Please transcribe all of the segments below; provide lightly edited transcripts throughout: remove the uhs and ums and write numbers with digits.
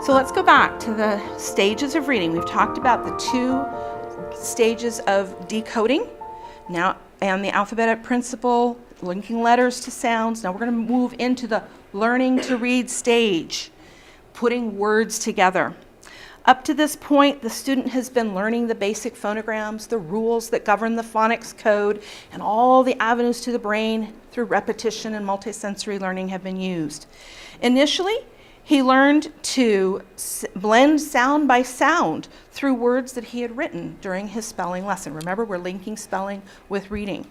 So let's go back to the stages of reading. We've talked about the 2 stages of decoding now and the alphabetic principle, linking letters to sounds. Now we're going to move into the learning to read stage, putting words together. Up to this point, the student has been learning the basic phonograms, the rules that govern the phonics code, and all the avenues to the brain through repetition and multisensory learning have been used. Initially, he learned to blend sound by sound through words that he had written during his spelling lesson. Remember, we're linking spelling with reading.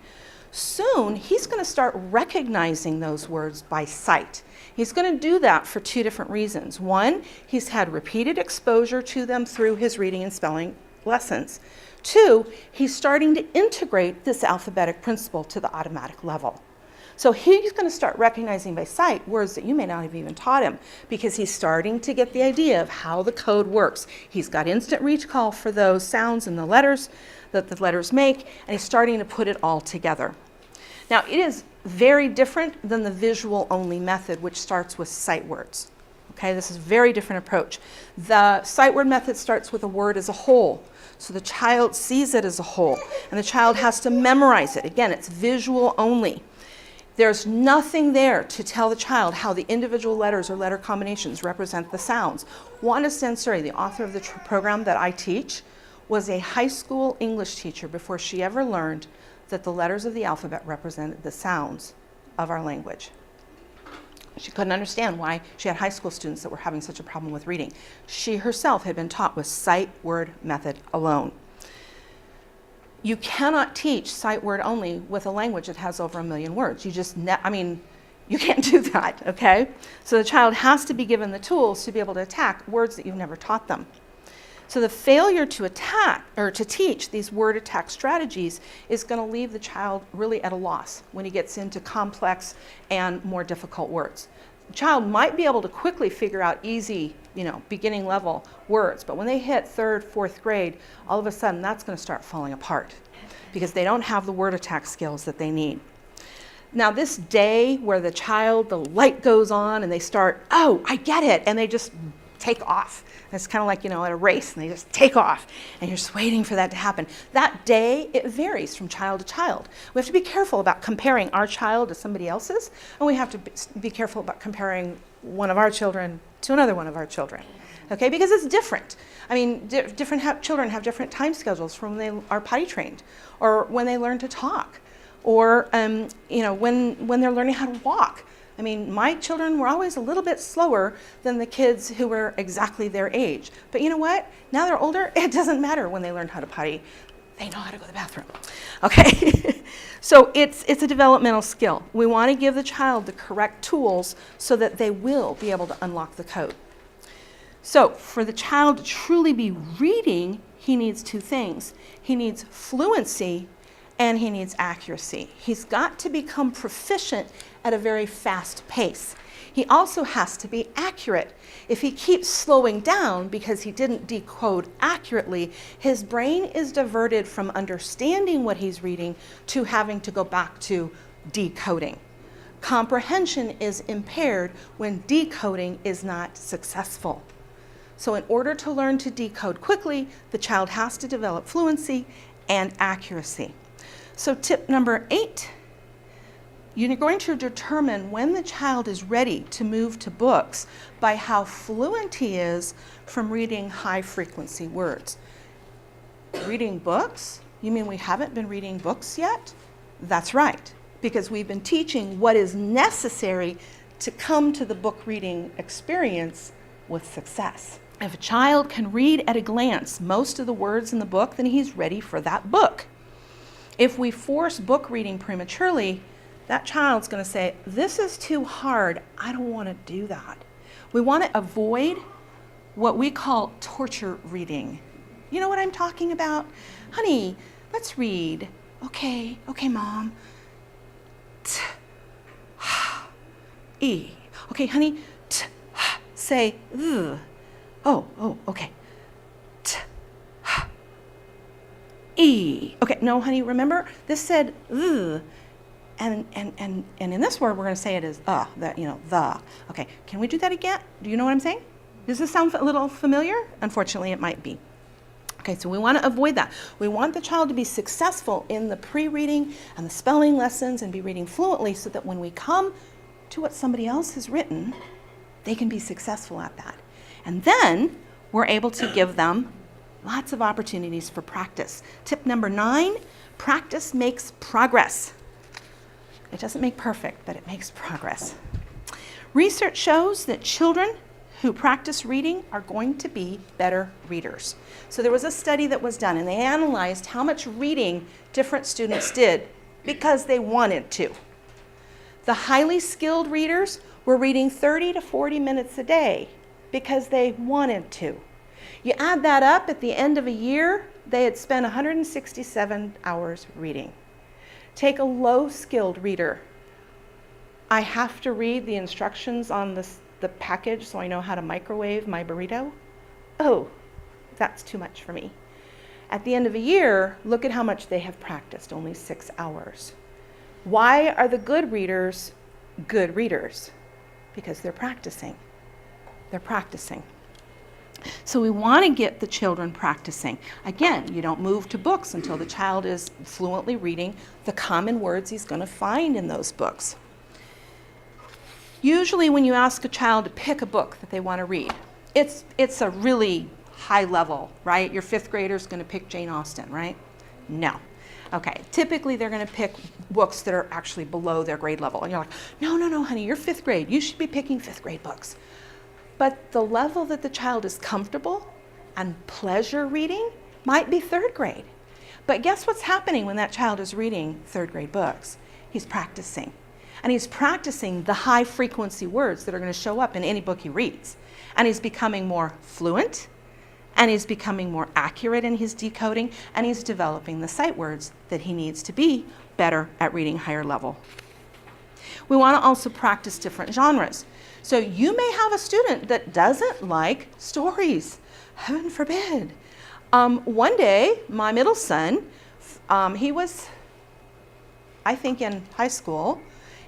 Soon, he's going to start recognizing those words by sight. He's going to do that for 2 different reasons. One, he's had repeated exposure to them through his reading and spelling lessons. 2, he's starting to integrate this alphabetic principle to the automatic level. So he's going to start recognizing by sight words that you may not have even taught him because he's starting to get the idea of how the code works. He's got instant recall for those sounds and the letters that the letters make, and he's starting to put it all together. Now, it is very different than the visual-only method, which starts with sight words. Okay, this is a very different approach. The sight word method starts with a word as a whole. So the child sees it as a whole, and the child has to memorize it. Again, it's visual only. There's nothing there to tell the child how the individual letters or letter combinations represent the sounds. Wanda Sensori, the author of the program that I teach, was a high school English teacher before she ever learned that the letters of the alphabet represented the sounds of our language. She couldn't understand why she had high school students that were having such a problem with reading. She herself had been taught with sight word method alone. You cannot teach sight word only with a language that has over 1 million words. You just, you can't do that, okay? So the child has to be given the tools to be able to attack words that you've never taught them. So the failure to attack or to teach these word attack strategies is going to leave the child really at a loss when he gets into complex and more difficult words. The child might be able to quickly figure out easy, beginning level words, but when they hit 3rd, 4th grade, all of a sudden that's going to start falling apart because they don't have the word attack skills that they need. Now this day where the light goes on and they start, oh, I get it, and they just take off. It's kind of like, at a race, and they just take off, and you're just waiting for that to happen. That day, it varies from child to child. We have to be careful about comparing our child to somebody else's, and we have to be careful about comparing one of our children to another one of our children, okay? Because it's different. Different children have different time schedules from when they are potty trained, or when they learn to talk, or when they're learning how to walk. My children were always a little bit slower than the kids who were exactly their age. But you know what? Now they're older, it doesn't matter when they learn how to potty. They know how to go to the bathroom, okay? So it's a developmental skill. We want to give the child the correct tools so that they will be able to unlock the code. So for the child to truly be reading, he needs 2 things. He needs fluency and he needs accuracy. He's got to become proficient at a very fast pace. He also has to be accurate. If he keeps slowing down because he didn't decode accurately, his brain is diverted from understanding what he's reading to having to go back to decoding. Comprehension is impaired when decoding is not successful. So in order to learn to decode quickly, the child has to develop fluency and accuracy. So tip number 8, you're going to determine when the child is ready to move to books by how fluent he is from reading high-frequency words. Reading books? You mean we haven't been reading books yet? That's right, because we've been teaching what is necessary to come to the book reading experience with success. If a child can read at a glance most of the words in the book, then he's ready for that book. If we force book reading prematurely, that child's going to say, this is too hard, I don't want to do that. We want to avoid what we call torture reading. You know what I'm talking about? Honey, let's read. Okay, Mom. T, h, e. Okay, honey, t, h, say, ugh. Oh, okay. T, h, e. Okay, no, honey, remember, this said, ugh. And in this word, we're going to say it as the. Okay, can we do that again? Do you know what I'm saying? Does this sound a little familiar? Unfortunately, it might be. Okay, so we want to avoid that. We want the child to be successful in the pre-reading and the spelling lessons and be reading fluently so that when we come to what somebody else has written, they can be successful at that. And then we're able to give them lots of opportunities for practice. Tip number 9, practice makes progress. It doesn't make perfect, but it makes progress. Research shows that children who practice reading are going to be better readers. So there was a study that was done, and they analyzed how much reading different students did because they wanted to. The highly skilled readers were reading 30 to 40 minutes a day because they wanted to. You add that up, at the end of a year, they had spent 167 hours reading. Take a low-skilled reader. I have to read the instructions on the package so I know how to microwave my burrito. Oh, that's too much for me. At the end of a year, look at how much they have practiced, only 6 hours. Why are the good readers good readers? Because they're practicing. They're practicing. So we want to get the children practicing. Again, you don't move to books until the child is fluently reading the common words he's going to find in those books. Usually when you ask a child to pick a book that they want to read, it's a really high level, right? Your 5th grader is going to pick Jane Austen, right? No. Okay, typically they're going to pick books that are actually below their grade level. And you're like, no, honey, you're 5th grade. You should be picking 5th grade books. But the level that the child is comfortable and pleasure reading might be 3rd grade. But guess what's happening when that child is reading 3rd grade books? He's practicing. And he's practicing the high frequency words that are going to show up in any book he reads. And he's becoming more fluent, and he's becoming more accurate in his decoding, and he's developing the sight words that he needs to be better at reading higher level. We want to also practice different genres. So you may have a student that doesn't like stories. Heaven forbid. One day, my middle son, he was, I think, in high school.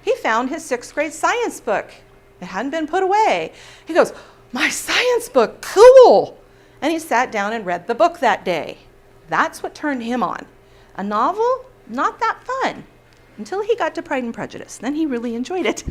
He found his 6th grade science book. It hadn't been put away. He goes, my science book, cool. And he sat down and read the book that day. That's what turned him on. A novel, not that fun, until he got to Pride and Prejudice. Then he really enjoyed it.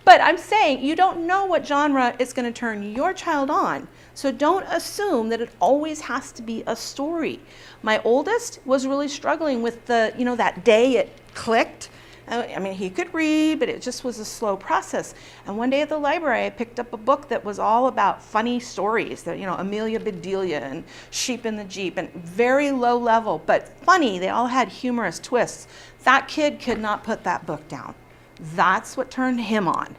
But I'm saying you don't know what genre is going to turn your child on. So don't assume that it always has to be a story. My oldest was really struggling with that day it clicked. I mean, he could read, but it just was a slow process. And one day at the library, I picked up a book that was all about funny stories, that, Amelia Bedelia and Sheep in the Jeep, and very low level, but funny. They all had humorous twists. That kid could not put that book down. That's what turned him on.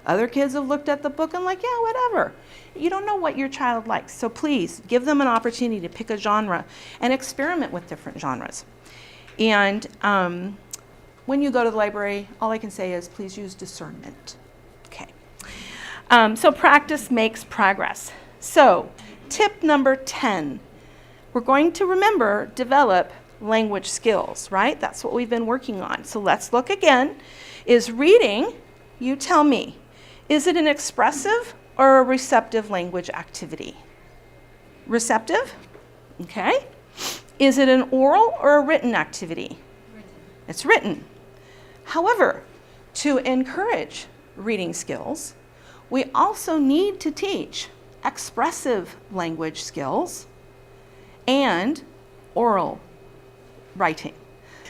Other kids have looked at the book and like, yeah, whatever. You don't know what your child likes. So please give them an opportunity to pick a genre and experiment with different genres. And when you go to the library, all I can say is please use discernment. Okay. So practice makes progress. So tip number 10, we're going to remember, develop language skills, right? That's what we've been working on. So let's look again. Is reading, you tell me, is it an expressive or a receptive language activity? Receptive? Okay. Is it an oral or a written activity? Written. It's written. However, to encourage reading skills, we also need to teach expressive language skills and oral writing.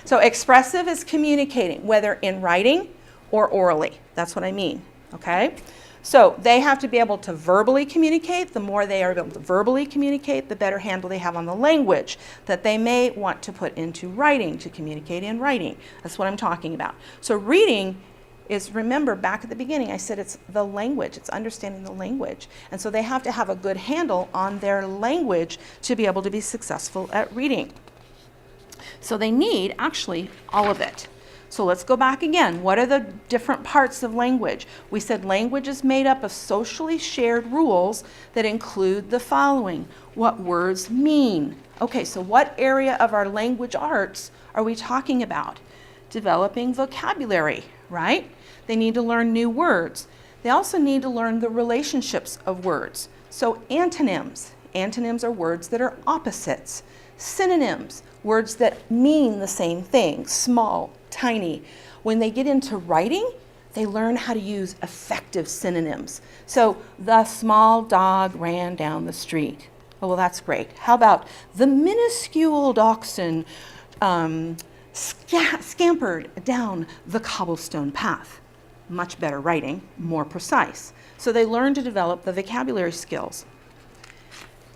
So expressive is communicating, whether in writing or orally. That's what I mean, okay? So they have to be able to verbally communicate. The more they are able to verbally communicate, the better handle they have on the language that they may want to put into writing, to communicate in writing. That's what I'm talking about. So reading is, remember back at the beginning, I said it's the language, it's understanding the language. And so they have to have a good handle on their language to be able to be successful at reading. So they need actually all of it. So let's go back again. What are the different parts of language? We said language is made up of socially shared rules that include the following. What words mean. Okay, so what area of our language arts are we talking about? Developing vocabulary, right? They need to learn new words. They also need to learn the relationships of words. So antonyms. Antonyms are words that are opposites. Synonyms, words that mean the same thing, small, tiny. When they get into writing, they learn how to use effective synonyms. So, the small dog ran down the street. Oh, well, that's great. How about the minuscule dachshund scampered down the cobblestone path? Much better writing, more precise. So they learn to develop the vocabulary skills.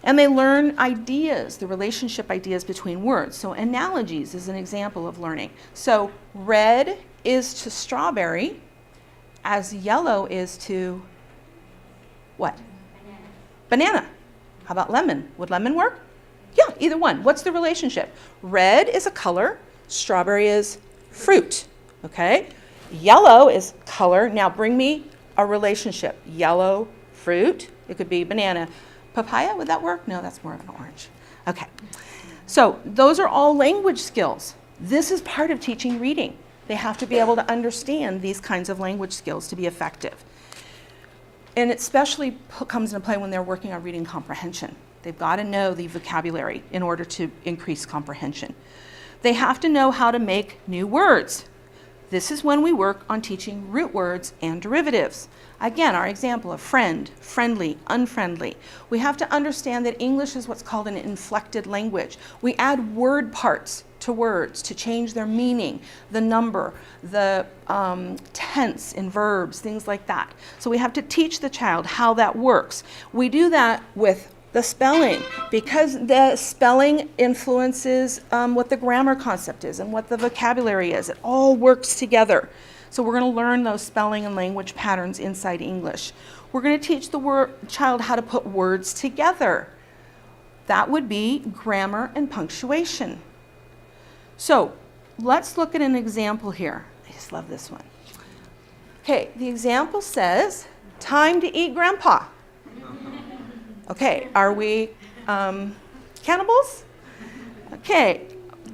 And they learn ideas, the relationship ideas between words. So analogies is an example of learning. So red is to strawberry, as yellow is to what? Banana. How about lemon? Would lemon work? Yeah, either one. What's the relationship? Red is a color, strawberry is fruit, okay? Yellow is color. Now bring me a relationship. Yellow, fruit. It could be banana. Papaya, would that work? No, that's more of an orange. Okay. So those are all language skills. This is part of teaching reading. They have to be able to understand these kinds of language skills to be effective. And it especially comes into play when they're working on reading comprehension. They've got to know the vocabulary in order to increase comprehension. They have to know how to make new words. This is when we work on teaching root words and derivatives. Again, our example of friend, friendly, unfriendly. We have to understand that English is what's called an inflected language. We add word parts to words to change their meaning, the number, the tense in verbs, things like that. So we have to teach the child how that works. We do that with the spelling, because the spelling influences what the grammar concept is and what the vocabulary is. It all works together. So we're going to learn those spelling and language patterns inside English. We're going to teach the child how to put words together. That would be grammar and punctuation. So let's look at an example here. I just love this one. Okay, the example says, time to eat grandpa. Okay, are we cannibals? Okay,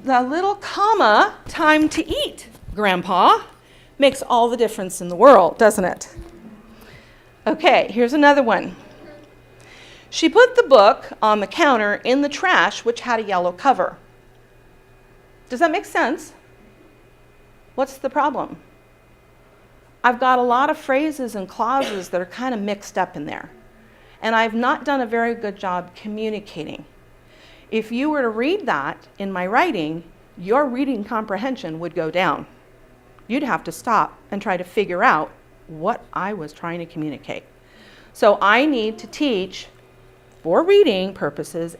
the little comma, time to eat, grandpa, makes all the difference in the world, doesn't it? Okay, here's another one. She put the book on the counter in the trash, which had a yellow cover. Does that make sense? What's the problem? I've got a lot of phrases and clauses that are kind of mixed up in there. And I've not done a very good job communicating. If you were to read that in my writing, your reading comprehension would go down. You'd have to stop and try to figure out what I was trying to communicate. So I need to teach, for reading purposes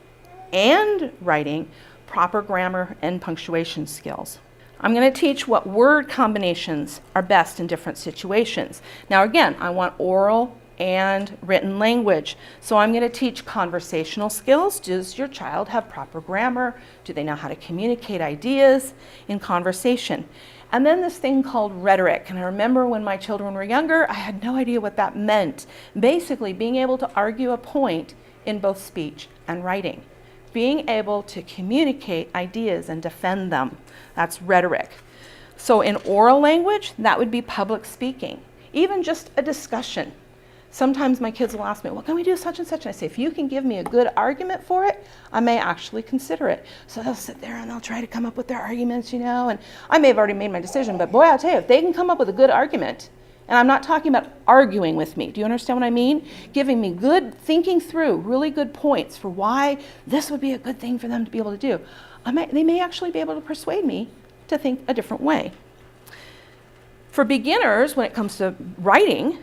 and writing, proper grammar and punctuation skills. I'm going to teach what word combinations are best in different situations. Now again, I want oral and written language. So I'm going to teach conversational skills. Does your child have proper grammar? Do they know how to communicate ideas in conversation? And then this thing called rhetoric. And I remember when my children were younger, I had no idea what that meant. Basically, being able to argue a point in both speech and writing. Being able to communicate ideas and defend them. That's rhetoric. So in oral language, that would be public speaking. Even just a discussion. Sometimes my kids will ask me, well, can we do such and such? And I say, if you can give me a good argument for it, I may actually consider it. So they'll sit there and they'll try to come up with their arguments, you know, and I may have already made my decision, but boy, I'll tell you, if they can come up with a good argument, and I'm not talking about arguing with me. Do you understand what I mean? Giving me good, thinking through, really good points for why this would be a good thing for them to be able to do. They may actually be able to persuade me to think a different way. For beginners, when it comes to writing,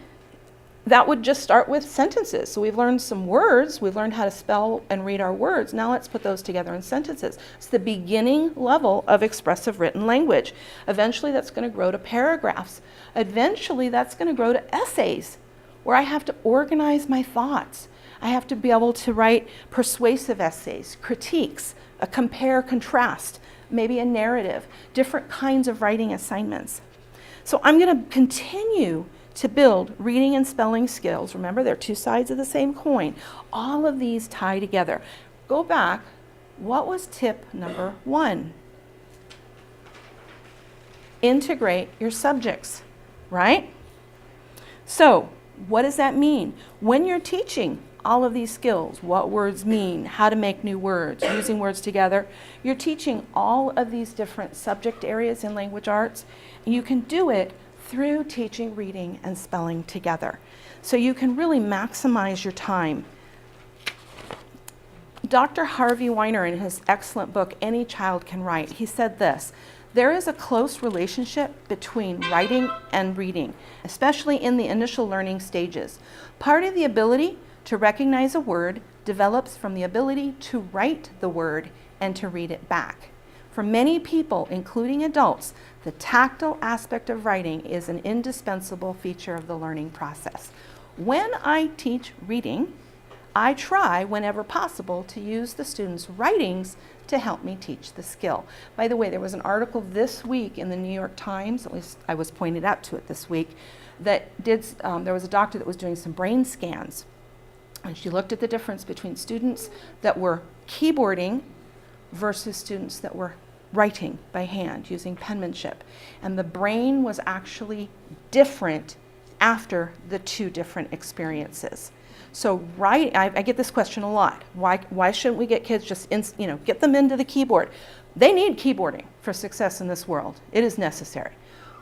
that would just start with sentences. So we've learned some words, we've learned how to spell and read our words. Now let's put those together in sentences. It's the beginning level of expressive written language. Eventually that's going to grow to paragraphs. Eventually that's going to grow to essays, where I have to organize my thoughts. I have to be able to write persuasive essays, critiques, a compare, contrast, maybe a narrative, different kinds of writing assignments. So I'm going to continue to build reading and spelling skills. Remember, they're two sides of the same coin. All of these tie together. Go back. What was tip number 1? Integrate your subjects, right? So What does that mean? When you're teaching all of these skills, what words mean, how to make new words, using words together, you're teaching all of these different subject areas in language arts, and you can do it through teaching reading and spelling together. So you can really maximize your time. Dr. Harvey Weiner, in his excellent book, Any Child Can Write, he said this: there is a close relationship between writing and reading, especially in the initial learning stages. Part of the ability to recognize a word develops from the ability to write the word and to read it back. For many people, including adults, the tactile aspect of writing is an indispensable feature of the learning process. When I teach reading, I try, whenever possible, to use the students' writings to help me teach the skill. By the way, there was an article this week in the New York Times, at least I was pointed out to it this week, that there was a doctor that was doing some brain scans, and she looked at the difference between students that were keyboarding versus students that were writing by hand using penmanship. And the brain was actually different after the two different experiences. So I get this question a lot. Why shouldn't we get kids just, get them into the keyboard? They need keyboarding for success in this world. It is necessary.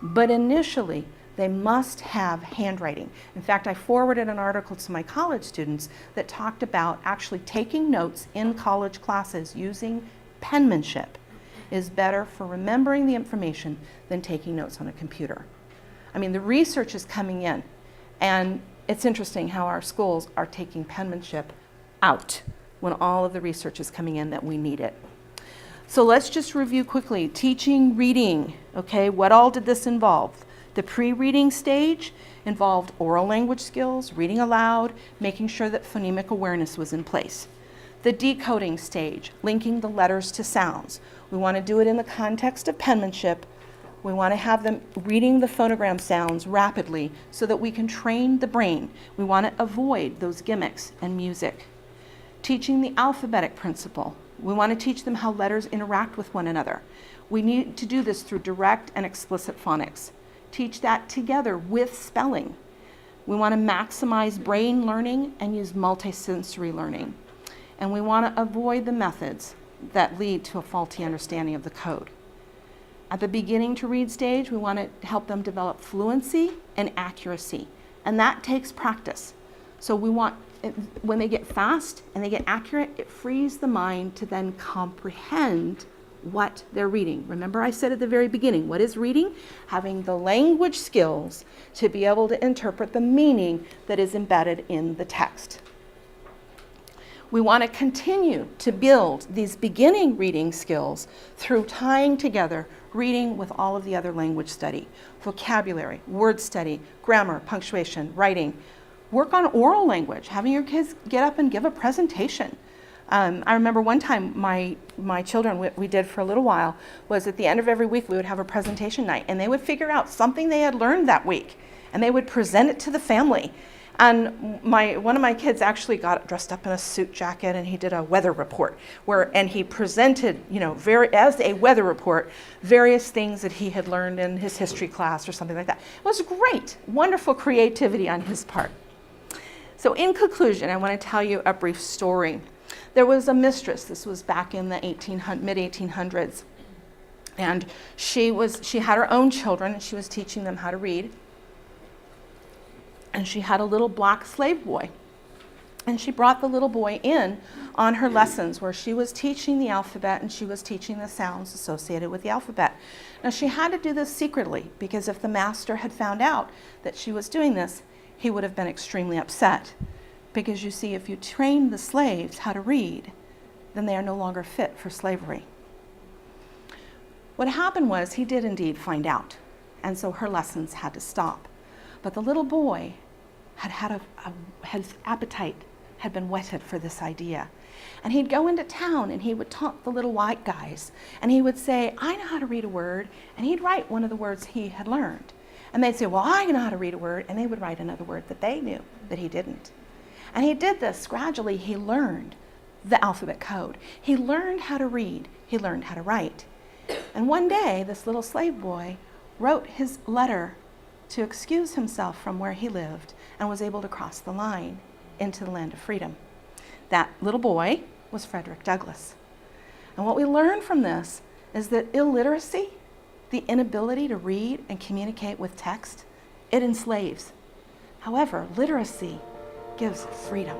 But initially, they must have handwriting. In fact, I forwarded an article to my college students that talked about actually taking notes in college classes using penmanship is better for remembering the information than taking notes on a computer. I mean, the research is coming in, and it's interesting how our schools are taking penmanship out when all of the research is coming in that we need it. So let's just review quickly. Teaching reading, okay, what all did this involve? The pre-reading stage involved oral language skills, reading aloud, making sure that phonemic awareness was in place. The decoding stage, linking the letters to sounds. We want to do it in the context of penmanship. We want to have them reading the phonogram sounds rapidly so that we can train the brain. We want to avoid those gimmicks and music. Teaching the alphabetic principle. We want to teach them how letters interact with one another. We need to do this through direct and explicit phonics. Teach that together with spelling. We want to maximize brain learning and use multisensory learning. And we want to avoid the methods that lead to a faulty understanding of the code. At the beginning to read stage, we want to help them develop fluency and accuracy, and that takes practice. So we want, when they get fast and they get accurate, it frees the mind to then comprehend what they're reading. Remember I said at the very beginning, what is reading? Having the language skills to be able to interpret the meaning that is embedded in the text. We want to continue to build these beginning reading skills through tying together reading with all of the other language study, vocabulary, word study, grammar, punctuation, writing. Work on oral language, having your kids get up and give a presentation. I remember one time my children, what we did for a little while was at the end of every week we would have a presentation night, and they would figure out something they had learned that week, and they would present it to the family. And one of my kids actually got dressed up in a suit jacket, and he did a weather report and he presented, as a weather report, various things that he had learned in his history class or something like that. It was great, wonderful creativity on his part. So in conclusion, I want to tell you a brief story. There was a mistress, this was back in the mid-1800s, and she had her own children, and she was teaching them how to read. And she had a little black slave boy. And she brought the little boy in on her lessons where she was teaching the alphabet and she was teaching the sounds associated with the alphabet. Now she had to do this secretly because if the master had found out that she was doing this, he would have been extremely upset. Because you see, if you train the slaves how to read, then they are no longer fit for slavery. What happened was he did indeed find out. And so her lessons had to stop. But the little boy his appetite had been whetted for this idea. And he'd go into town and he would taunt the little white guys. And he would say, I know how to read a word. And he'd write one of the words he had learned. And they'd say, well, I know how to read a word. And they would write another word that they knew that he didn't. And he did this. Gradually, he learned the alphabet code. He learned how to read. He learned how to write. And one day, this little slave boy wrote his letter to excuse himself from where he lived and was able to cross the line into the land of freedom. That little boy was Frederick Douglass. And what we learn from this is that illiteracy, the inability to read and communicate with text, it enslaves. However, literacy gives freedom.